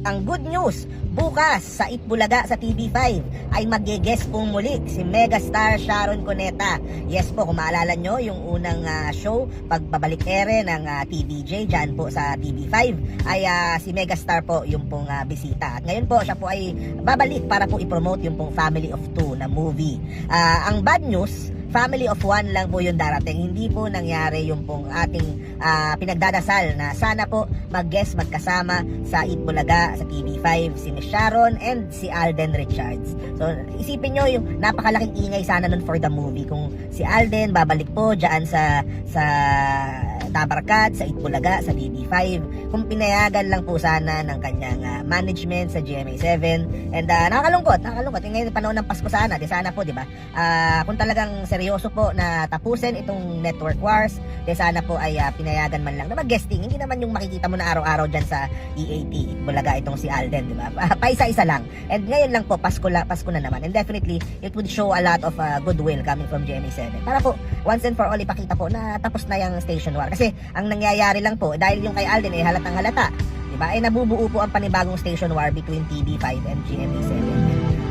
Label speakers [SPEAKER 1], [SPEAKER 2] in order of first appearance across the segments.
[SPEAKER 1] Ang good news, bukas sa Itbulaga sa TV5 ay mag-guest pong muli si megastar Sharon Cuneta. Yes po, kung maalala nyo, yung unang show, pagbabalik ere ng TVJ dyan po sa TV5, ay si megastar po yung pong bisita. At ngayon po, siya po ay babalik para po i-promote yung pong Family of Two na movie. Ang bad news, Family of One lang po yung darating. Hindi po nangyari yung pong ating pinagdadasal na sana po mag-guest magkasama sa Itbulaga sa TV5 si Miss Sharon and si Alden Richards. So isipin nyo yung napakalaking ingay sana nun for the movie kung si Alden babalik po dyan sa Tabarkat, sa Itbulaga, sa TV5. Kung pinayagan lang po sana ng kanyang management sa GMA7. And nakakalungkot. Ngayon panahon ng Pasko sana, di sana po, di ba? Kung talagang seryoso po na tapusin itong network wars, di sana po ay pinayagan man lang na mag-guesting. Hindi naman yung makikita mo na araw-araw dyan sa EAT, Itbulaga itong si Alden, di ba? Paisa-isa lang. And ngayon lang po, Pasko na naman. And definitely, it would show a lot of goodwill coming from GMA7. Para po, once and for all, ipakita po na tapos na yung station war. Kasi ang nangyayari lang po, dahil yung kay Alden ay halatang halata, diba? Ay nabubuo po ang panibagong station war between TV5 and GMA7.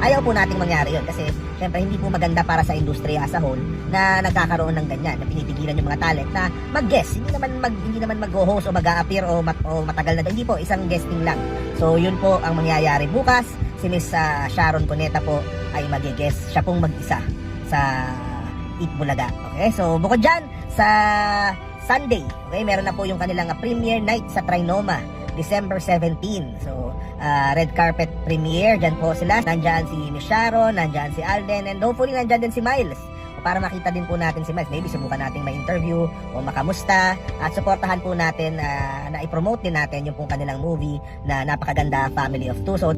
[SPEAKER 1] Ayaw po nating mangyari yun kasi syempre hindi po maganda para sa industriya as a whole na nagkakaroon ng ganyan, na pinipigilan yung mga talent na mag-guest. Hindi naman mag-host o mag-a-appear o matagal na. Hindi po, isang guesting lang. So yun po ang mangyayari bukas. Si Miss Sharon Cuneta po ay mag-guest. Siya pong mag-isa sa Itbulaga. Okay, so bukod dyan sa Sunday, okay, meron na po yung kanilang premiere night sa Trinoma, December 17. So, red carpet premiere, dyan po sila. Nandyan si Miss Sharon, nandyan si Alden, and hopefully nandyan din si Miles. Para makita din po natin si Miles. Maybe subukan natin ma-interview o makamusta. At supportahan po natin na i-promote din natin yung pong kanilang movie na napakaganda, Family of Two. So,